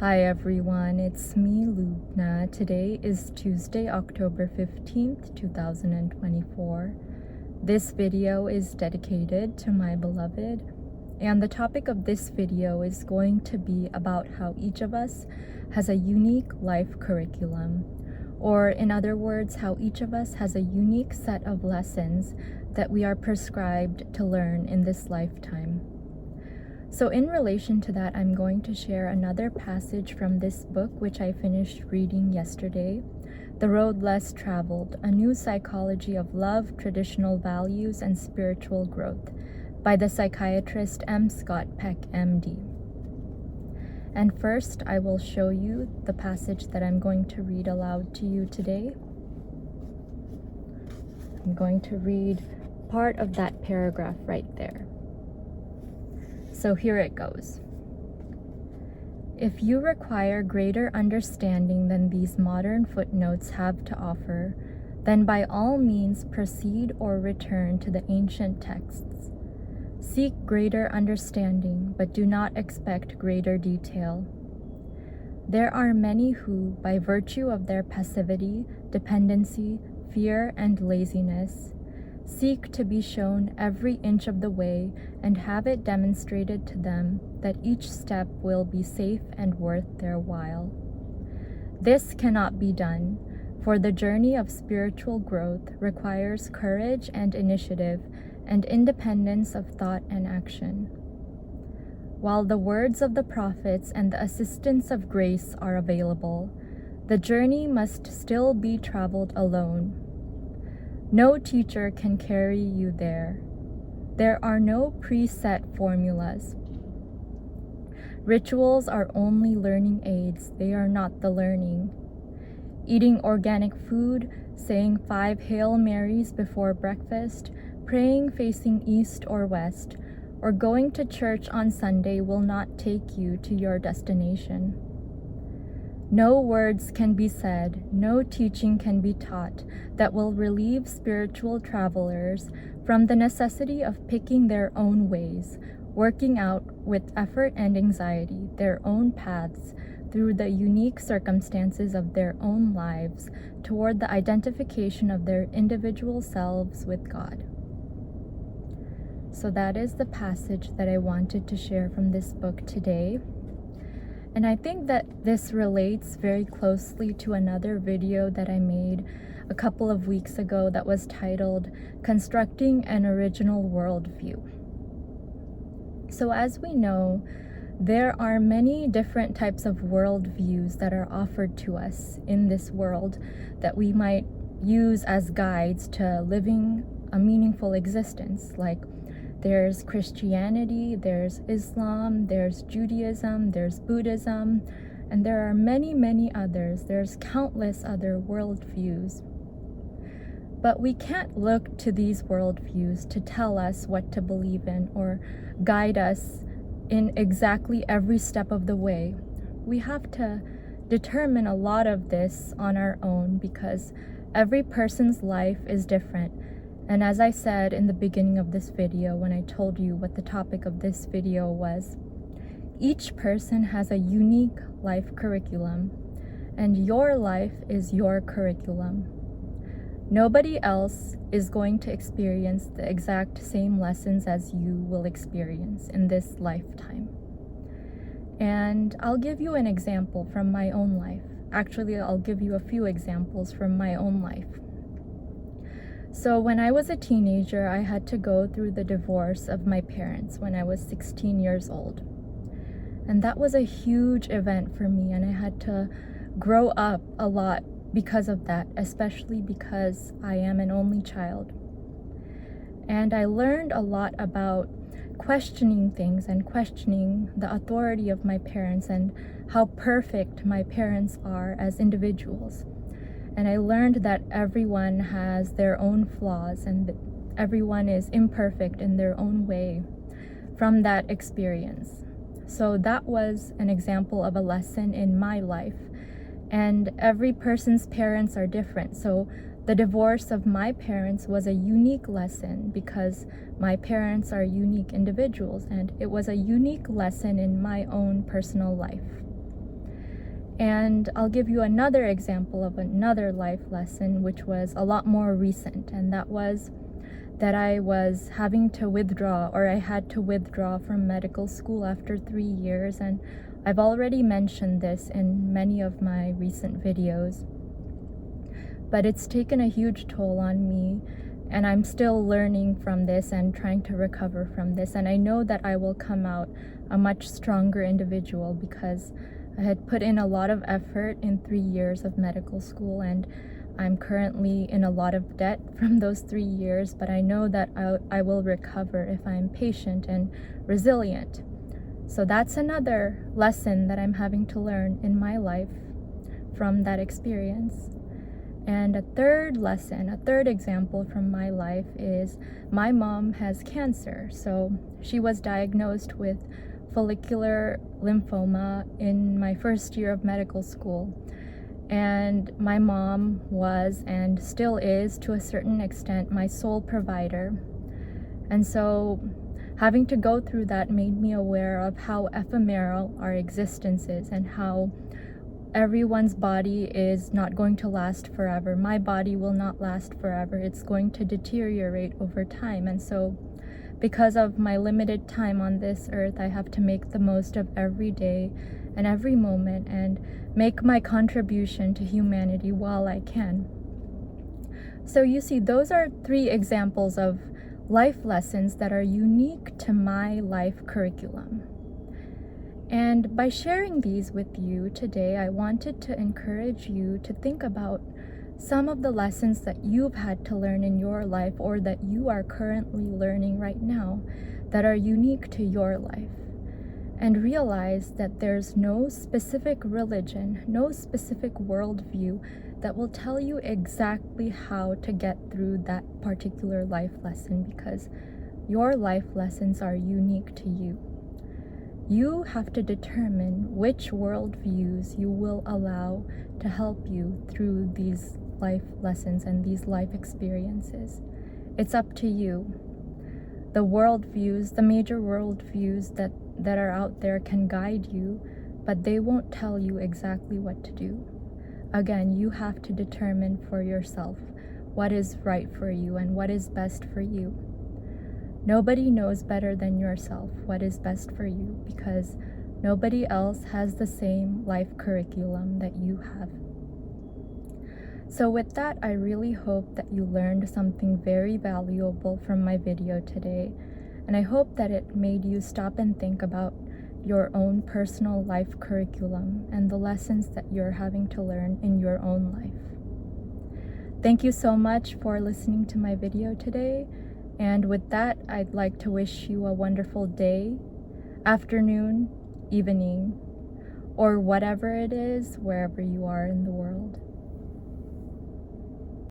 Hi everyone, it's me, Lubna. Today is Tuesday, October 15th, 2024. This video is dedicated to my beloved, and the topic of this video is going to be about how each of us has a unique life curriculum, or in other words, how each of us has a unique set of lessons that we are prescribed to learn in this lifetime. So in relation to that, I'm going to share another passage from this book, which I finished reading yesterday, The Road Less Traveled, A New Psychology of Love, Traditional Values, and Spiritual Growth by the psychiatrist M. Scott Peck, MD. And first, I will show you the passage that I'm going to read aloud to you today. I'm going to read part of that paragraph right there. So here it goes. If you require greater understanding than these modern footnotes have to offer, then by all means proceed or return to the ancient texts. Seek greater understanding, but do not expect greater detail. There are many who, by virtue of their passivity, dependency, fear, and laziness, seek to be shown every inch of the way and have it demonstrated to them that each step will be safe and worth their while. This cannot be done, for the journey of spiritual growth requires courage and initiative and independence of thought and action. While the words of the prophets and the assistance of grace are available, the journey must still be traveled alone. No teacher can carry you there. There are no preset formulas. Rituals are only learning aids, they are not the learning. Eating organic food, saying 5 Hail Marys before breakfast, praying facing east or west, or going to church on Sunday will not take you to your destination. No words can be said, no teaching can be taught that will relieve spiritual travelers from the necessity of picking their own ways, working out with effort and anxiety their own paths through the unique circumstances of their own lives toward the identification of their individual selves with God. So that is the passage that I wanted to share from this book today. And I think that this relates very closely to another video that I made a couple of weeks ago that was titled Constructing an Original Worldview. So as we know, there are many different types of worldviews that are offered to us in this world that we might use as guides to living a meaningful existence. Like there's Christianity, there's Islam, there's Judaism, there's Buddhism, and there are many, many others. There's countless other worldviews. But we can't look to these worldviews to tell us what to believe in or guide us in exactly every step of the way. We have to determine a lot of this on our own because every person's life is different. And as I said in the beginning of this video, when I told you what the topic of this video was, each person has a unique life curriculum, and your life is your curriculum. Nobody else is going to experience the exact same lessons as you will experience in this lifetime. And I'll give you an example from my own life. Actually, I'll give you a few examples from my own life. So when I was a teenager, I had to go through the divorce of my parents when I was 16 years old. And that was a huge event for me, and I had to grow up a lot because of that, especially because I am an only child. And I learned a lot about questioning things and questioning the authority of my parents and how perfect my parents are as individuals. And I learned that everyone has their own flaws and that everyone is imperfect in their own way from that experience. So that was an example of a lesson in my life. And every person's parents are different. So the divorce of my parents was a unique lesson because my parents are unique individuals, and it was a unique lesson in my own personal life. And I'll give you another example of another life lesson, which was a lot more recent, and that was that I was having to withdraw, or I had to withdraw from medical school after 3 years, and I've already mentioned this in many of my recent videos. But it's taken a huge toll on me, and I'm still learning from this and trying to recover from this, and I know that I will come out a much stronger individual because I had put in a lot of effort in 3 years of medical school, and I'm currently in a lot of debt from those 3 years, but I know that I will recover if I'm patient and resilient. So that's another lesson that I'm having to learn in my life from that experience. And a third lesson, a third example from my life is my mom has cancer. So she was diagnosed with follicular lymphoma in my first year of medical school. And my mom was and still is, to a certain extent, my sole provider. And so having to go through that made me aware of how ephemeral our existence is and how everyone's body is not going to last forever. My body will not last forever. It's going to deteriorate over time. And so because of my limited time on this earth, I have to make the most of every day and every moment and make my contribution to humanity while I can. So you see, those are 3 examples of life lessons that are unique to my life curriculum. And by sharing these with you today, I wanted to encourage you to think about some of the lessons that you've had to learn in your life, or that you are currently learning right now, that are unique to your life. And realize that there's no specific religion, no specific worldview that will tell you exactly how to get through that particular life lesson, because your life lessons are unique to you. You have to determine which worldviews you will allow to help you through these life lessons and these life experiences. It's up to you. The worldviews, the major worldviews that are out there can guide you, but they won't tell you exactly what to do. Again, you have to determine for yourself what is right for you and what is best for you. Nobody knows better than yourself what is best for you, because nobody else has the same life curriculum that you have. So with that, I really hope that you learned something very valuable from my video today, and I hope that it made you stop and think about your own personal life curriculum and the lessons that you're having to learn in your own life. Thank you so much for listening to my video today. And with that, I'd like to wish you a wonderful day, afternoon, evening, or whatever it is, wherever you are in the world.